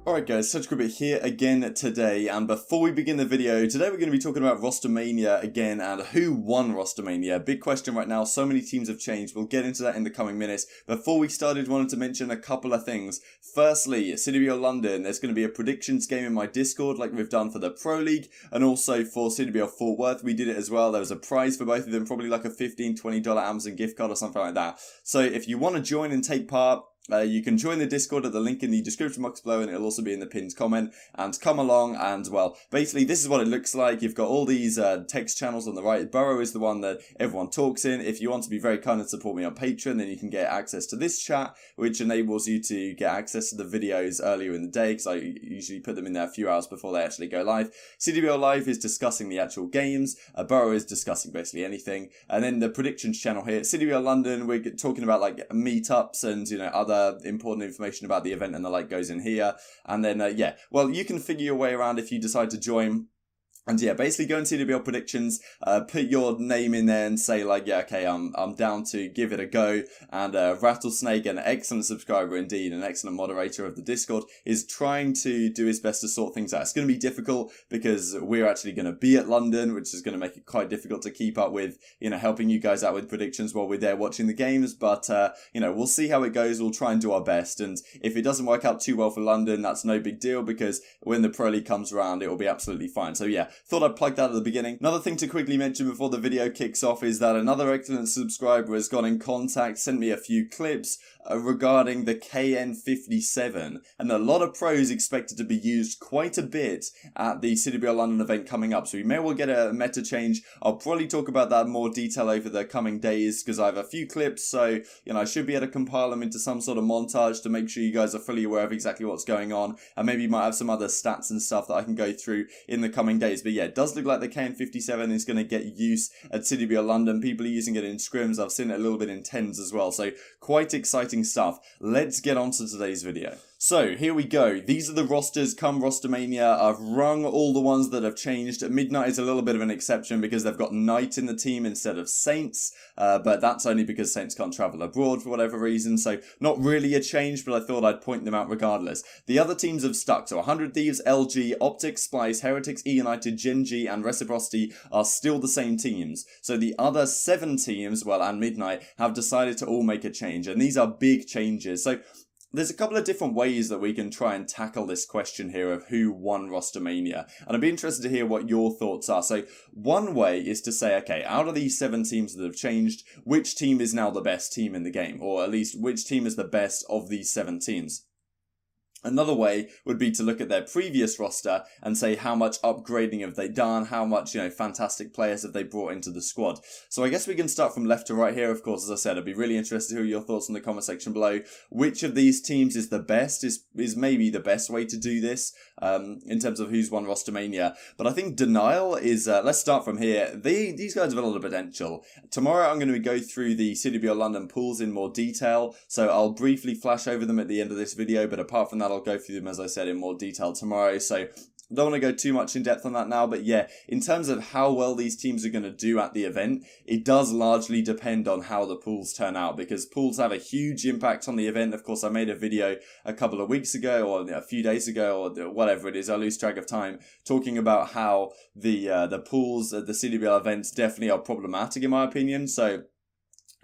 Alright guys, Such Bit here again today, and before we begin the video, today we're going to be talking about Rostermania again and who won Rostermania. Big question right now, so many teams have changed, we'll get into that in the coming minutes. Before we started, wanted to mention a couple of things. Firstly, CWL London, there's going to be a predictions game in my Discord like we've done for the Pro League, and also for CWL Fort Worth, we did it as well. There was a prize for both of them, probably like a $15, $20 Amazon gift card or something like that. So if you want to join and take part, you can join the Discord at the link in the description box below, and it'll also be in the pinned comment, and come along. And well, basically this is what it looks like. You've got all these text channels on the right. Burrow is the one that everyone talks in. If you want to be very kind and support me on Patreon, then you can get access to this chat, which enables you to get access to the videos earlier in the day, because I usually put them in there a few hours before they actually go live. CWL Live is discussing the actual games. Burrow is discussing basically anything. And then the predictions channel here, CWL London, we're talking about like meetups and, you know, other important information about the event and the like goes in here. And then yeah, well, you can figure your way around if you decide to join. And yeah, basically go and CWL predictions, put your name in there and say like, yeah, okay, I'm down to give it a go. And Rattlesnake, an excellent subscriber indeed, an excellent moderator of the Discord, is trying to do his best to sort things out. It's going to be difficult because we're actually going to be at London, which is going to make it quite difficult to keep up with, you know, helping you guys out with predictions while we're there watching the games. But, you know, we'll see how it goes. We'll try and do our best. And if it doesn't work out too well for London, that's no big deal, because when the Pro League comes around, it will be absolutely fine. So yeah, thought I'd plug that at the beginning. Another thing to quickly mention before the video kicks off is that another excellent subscriber has got in contact, sent me a few clips regarding the KN57, and a lot of pros expected to be used quite a bit at the CWL London event coming up, so we may well get a meta change. I'll probably talk about that in more detail over the coming days, because I have a few clips, so you know, I should be able to compile them into some sort of montage to make sure you guys are fully aware of exactly what's going on, and maybe you might have some other stats and stuff that I can go through in the coming days. But yeah, it does look like the KN57 is going to get use at CWL London. People are using it in scrims. I've seen it a little bit in tens as well, so quite exciting stuff. Let's get on to today's video. So here we go. These are the rosters come Rostermania. I've rung all the ones that have changed. Midnight is a little bit of an exception because they've got Knight in the team instead of Saints, but that's only because Saints can't travel abroad for whatever reason, so not really a change, but I thought I'd point them out regardless. The other teams have stuck, so 100 Thieves, LG, Optic, Splice, Heretics, E United, Gen G, and Reciprocity are still the same teams. So the other 7 teams, well, and Midnight, have decided to all make a change, and these are big changes. So there's a couple of different ways that we can try and tackle this question here of who won Rostermania, and I'd be interested to hear what your thoughts are. So one way is to say, okay, out of these 7 teams that have changed, which team is now the best team in the game, or at least which team is the best of these 7 teams? Another way would be to look at their previous roster and say how much upgrading have they done, how much, you know, fantastic players have they brought into the squad. So I guess we can start from left to right here. Of course, as I said, I'd be really interested to hear your thoughts in the comment section below. Which of these teams is the best, is maybe the best way to do this in terms of who's won Rostermania. But I think Denial is, let's start from here. These guys have a lot of potential. Tomorrow I'm going to go through the CWL London pools in more detail, so I'll briefly flash over them at the end of this video, but apart from that, I'll go through them, as I said, in more detail tomorrow. So don't want to go too much in depth on that now, but yeah, in terms of how well these teams are going to do at the event, it does largely depend on how the pools turn out, because pools have a huge impact on the event. Of course, I made a video a couple of weeks ago, or a few days ago, or whatever it is, I lose track of time, talking about how the pools at the CWL events definitely are problematic in my opinion. So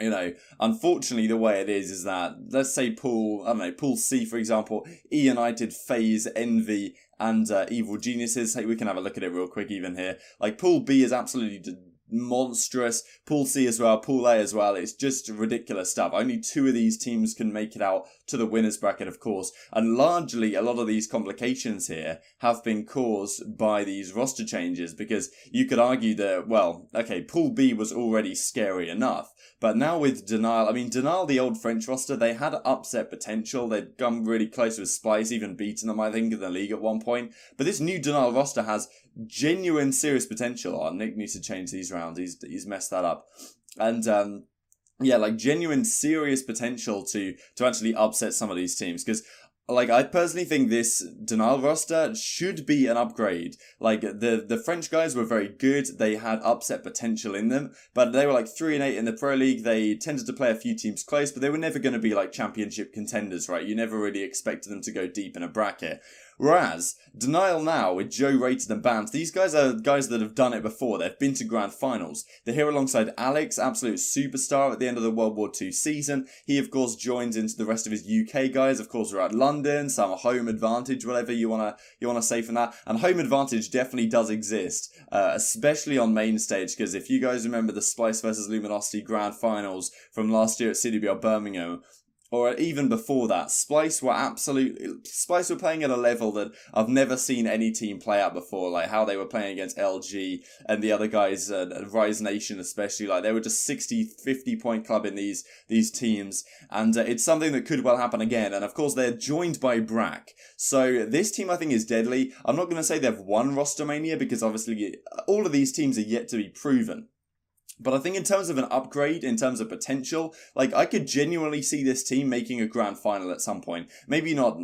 you know, unfortunately, the way it is that, let's say pool, I don't know, pool C, for example, E United, FaZe, Envy, and Evil Geniuses. Hey, we can have a look at it real quick even here. Like, pool B is absolutely monstrous. Pool C as well, pool A as well. It's just ridiculous stuff. Only 2 of these teams can make it out to the winners bracket, of course. And largely, a lot of these complications here have been caused by these roster changes, because you could argue that, well, okay, pool B was already scary enough. But now with Denial, I mean, Denial, the old French roster, they had upset potential. They'd come really close with Splice, even beaten them, I think, in the league at one point. But this new Denial roster has genuine, serious potential. Oh, Nick needs to change these rounds. He's messed that up. And, yeah, like genuine, serious potential to actually upset some of these teams. Because like, I personally think this Denial roster should be an upgrade. Like, the French guys were very good. They had upset potential in them, but they were like 3-8 in the Pro League. They tended to play a few teams close, but they were never going to be like championship contenders, right? You never really expected them to go deep in a bracket. Whereas, Denial now, with Joe, Rated and Bams, these guys are guys that have done it before. They've been to grand finals. They're here alongside Alex, absolute superstar at the end of the World War II season. He, of course, joins into the rest of his UK guys. Of course, we're at London, some home advantage, whatever you wanna say from that. And home advantage definitely does exist, especially on main stage, because if you guys remember the Splice versus Luminosity grand finals from last year at CWL Birmingham, or even before that, Splice were playing at a level that I've never seen any team play at before, like how they were playing against LG and the other guys, Rise Nation especially, like they were just 50 point club in these teams, and it's something that could well happen again. And of course they're joined by Brack, so this team I think is deadly. I'm not going to say they've won Rostermania because obviously all of these teams are yet to be proven. But I think in terms of an upgrade, in terms of potential, like I could genuinely see this team making a grand final at some point. Maybe not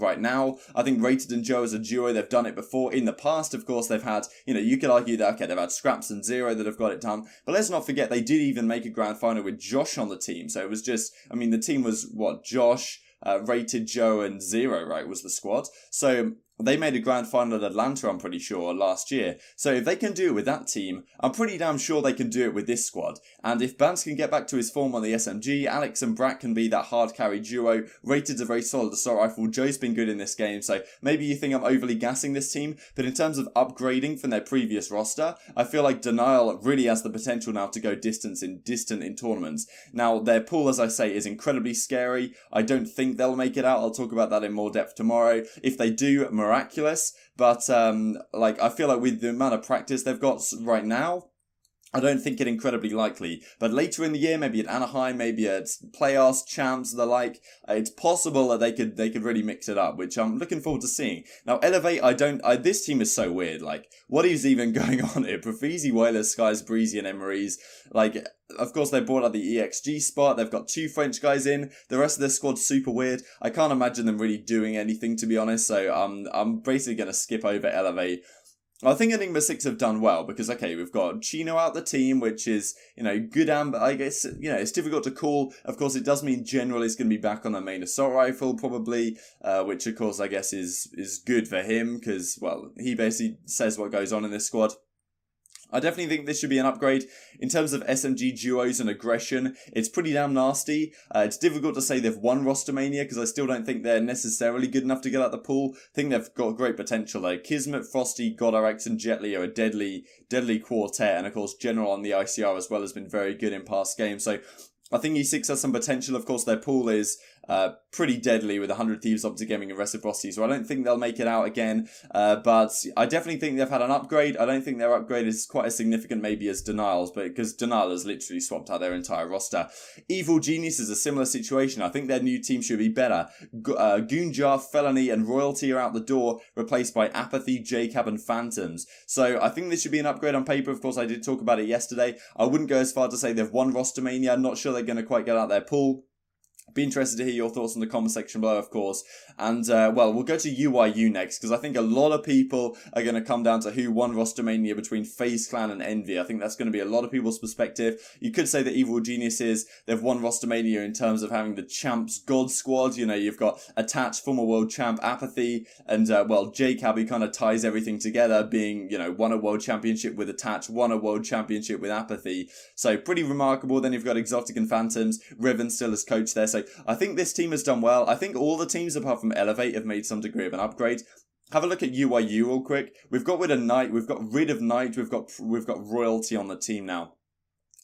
right now. I think Rated and Joe as a duo, they've done it before. In the past, of course, they've had, you could argue that, okay, they've had Scraps and Zero that have got it done. But let's not forget, they did even make a grand final with Josh on the team. So it was just, the team was, Josh, Rated, Joe and Zero, right, was the squad. So they made a grand final at Atlanta, I'm pretty sure, last year. So if they can do it with that team, I'm pretty damn sure they can do it with this squad. And if Bans can get back to his form on the SMG, Alex and Brack can be that hard carry duo. Rated's a very solid assault rifle. Joe's been good in this game, so maybe you think I'm overly gassing this team. But in terms of upgrading from their previous roster, I feel like Denial really has the potential now to go distant in tournaments. Now, their pool, as I say, is incredibly scary. I don't think they'll make it out. I'll talk about that in more depth tomorrow. If they do, miraculous, but I feel like with the amount of practice they've got right now, I don't think it incredibly likely. But later in the year, maybe at Anaheim, maybe at playoffs, champs, the like, it's possible that they could really mix it up, which I'm looking forward to seeing. Now, Elevate, this team is so weird. Like, what is even going on here? Profizi, Whalers, Skies, Breezy, and Emery's. Like, of course, they brought out the EXG spot. They've got 2 French guys in. The rest of their squad's super weird. I can't imagine them really doing anything, to be honest. So I'm basically going to skip over Elevate. I think Enigma 6 have done well because, okay, we've got Chino out the team, which is, good but I guess, it's difficult to call. Of course, it does mean General is going to be back on the main assault rifle, probably, which, of course, I guess is good for him because, well, he basically says what goes on in this squad. I definitely think this should be an upgrade. In terms of SMG duos and aggression, it's pretty damn nasty. It's difficult to say they've won Rostermania because I still don't think they're necessarily good enough to get out the pool. I think they've got great potential though. Kismet, Frosty, Godarex and Jetly are a deadly quartet, and of course General on the ICR as well has been very good in past games. So I think E6 has some potential. Of course, their pool is pretty deadly with 100 Thieves, Optic Gaming and Reciprocity, so I don't think they'll make it out again, but I definitely think they've had an upgrade. I don't think their upgrade is quite as significant maybe as Denial's, but because Denial has literally swapped out their entire roster. Evil Genius is a similar situation. I think their new team should be better. Goonjar, Felony and Royalty are out the door, replaced by Apathy, JCab and Phantoms. So I think this should be an upgrade on paper. Of course, I did talk about it yesterday. I wouldn't go as far to say they've won Rostermania. I'm not sure they're going to quite get out their pool. Be interested to hear your thoughts in the comment section below, of course. And, we'll go to UYU next, because I think a lot of people are going to come down to who won Rostermania between FaZe Clan and Envy. I think that's going to be a lot of people's perspective. You could say that Evil Geniuses, they've won Rostermania in terms of having the Champs God Squad. You've got Attached, former world champ, Apathy, and, JCab, who kind of ties everything together, being, won a world championship with Attached, won a world championship with Apathy. So, pretty remarkable. Then you've got Exotic and Phantoms, Riven still as coach there. So I think this team has done well. I think all the teams apart from Elevate have made some degree of an upgrade. Have a look at UYU real quick. We've got rid of Knight, we've got Royalty on the team now.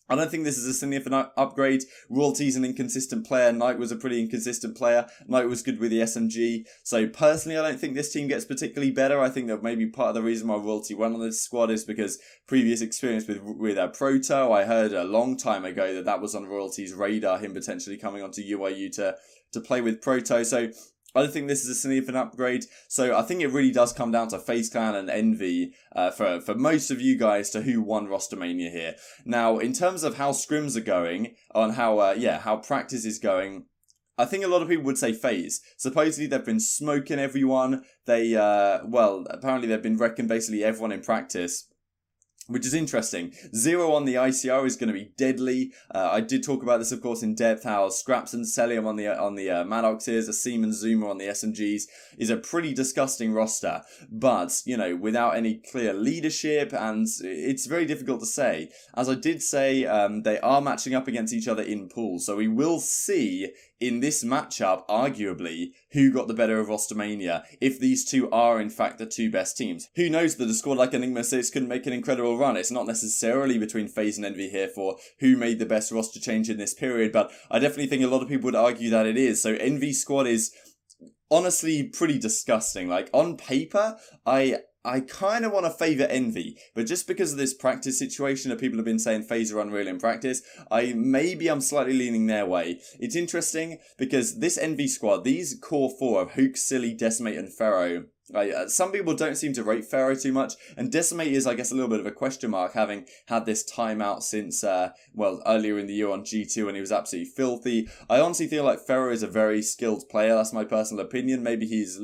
I don't think this is a significant upgrade. Royalty's an inconsistent player. Knight was a pretty inconsistent player. Knight was good with the SMG. So personally, I don't think this team gets particularly better. I think that maybe part of the reason why Royalty went on this squad is because previous experience with Proto. I heard a long time ago that was on Royalty's radar, him potentially coming onto UYU to play with Proto. So I don't think this is a significant upgrade, so I think it really does come down to FaZe Clan and Envy for most of you guys to who won Rostermania here. Now, in terms of how scrims are going, on how practice is going, I think a lot of people would say FaZe. Supposedly they've been smoking everyone. Apparently they've been wrecking basically everyone in practice. which is interesting. 0 on the ICR is going to be deadly. I did talk about this, of course, in depth, how Scraps and Celium on the Maddoxes, a Seaman Zoomer on the SMGs is a pretty disgusting roster. But, you know, without any clear leadership, and it's very difficult to say. As I did say, they are matching up against each other in pools, so we will see in this matchup, arguably, who got the better of Rostermania, if these two are in fact the two best teams. Who knows that a squad like Enigma 6 could make an incredible run. It's not necessarily between FaZe and Envy here for who made the best roster change in this period, but I definitely think a lot of people would argue that it is. So Envy's squad is honestly pretty disgusting. Like, on paper, I kind of want to favour Envy, but just because of this practice situation that people have been saying FaZe are unreal in practice, I'm slightly leaning their way. It's interesting because this Envy squad, these core four of Hook, Silly, Decimate and Pharaoh, some people don't seem to rate Pharaoh too much, and Decimate is, I guess, a little bit of a question mark, having had this timeout since, earlier in the year on G2 when he was absolutely filthy. I honestly feel like Pharaoh is a very skilled player, that's my personal opinion. Maybe he's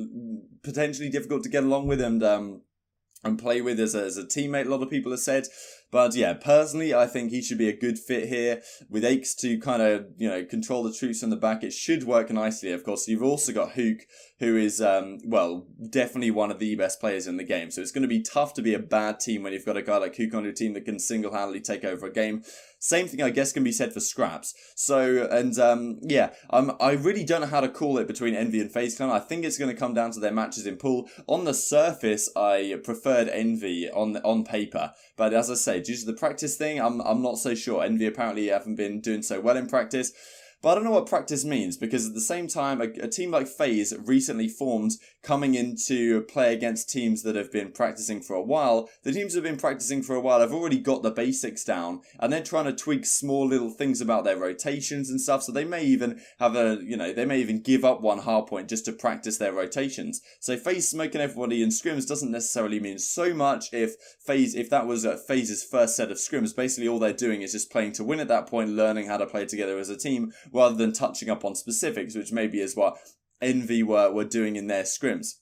potentially difficult to get along with and play with as a teammate, a lot of people have said. But yeah, personally, I think he should be a good fit here. With Aches to kind of, you know, control the troops from the back, it should work nicely. Of course, you've also got Hook, who is, definitely one of the best players in the game. So it's going to be tough to be a bad team when you've got a guy like Hook on your team that can single-handedly take over a game. Same thing, I guess, can be said for Scraps. So, I really don't know how to call it between Envy and FaZe Clan. I think it's going to come down to their matches in pool. On the surface, I preferred Envy on paper. But as I say, due to the practice thing, I'm not so sure. Envy apparently haven't been doing so well in practice. But I don't know what practice means, because at the same time, a team like FaZe recently formed coming into play against teams that have been practicing for a while. The teams that have been practicing for a while have already got the basics down, and they're trying to tweak small little things about their rotations and stuff, so they may even have they may even give up one hardpoint just to practice their rotations. So FaZe smoking everybody in scrims doesn't necessarily mean so much if that was FaZe's first set of scrims. Basically all they're doing is just playing to win at that point, learning how to play together as a team, rather than touching up on specifics, which maybe is what Envy were doing in their scrims.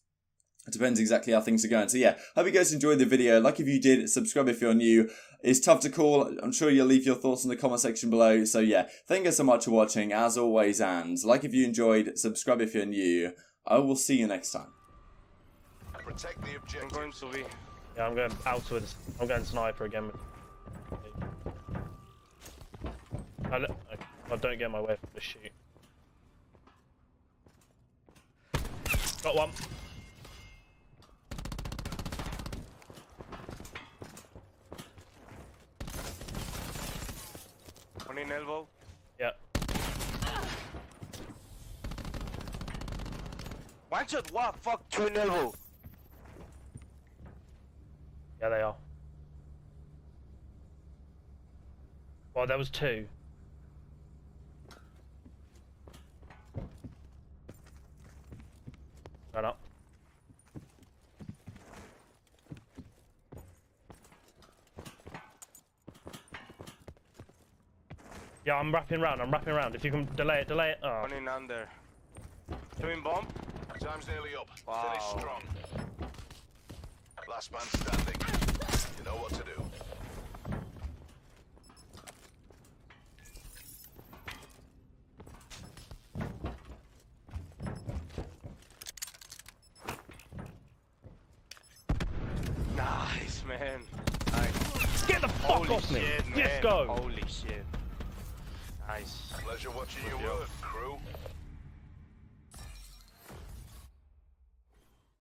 It depends exactly how things are going. So yeah, hope you guys enjoyed the video. Like if you did, subscribe if you're new. It's tough to call. I'm sure you'll leave your thoughts in the comment section below. So yeah, thank you so much for watching, as always, and like if you enjoyed, subscribe if you're new. I will see you next time. Protect the objective. I'm going Sylvie. Yeah, I'm going outwards. I'm going sniper again. I don't get my way from the shoot. Got one. One in elbow. Yeah. One shot. What? Fuck. Two in elbow. Yeah, they are. Well, there was two. Run up. Yeah, I'm wrapping round. If you can delay it. Oh. One in under. Two in bomb. Time's nearly up. Wow. Finish strong. Last man standing. You know what to do. Nice, man. Nice. Get the fuck off me. Shit, let's go. Holy shit. Nice. Pleasure watching your work, crew.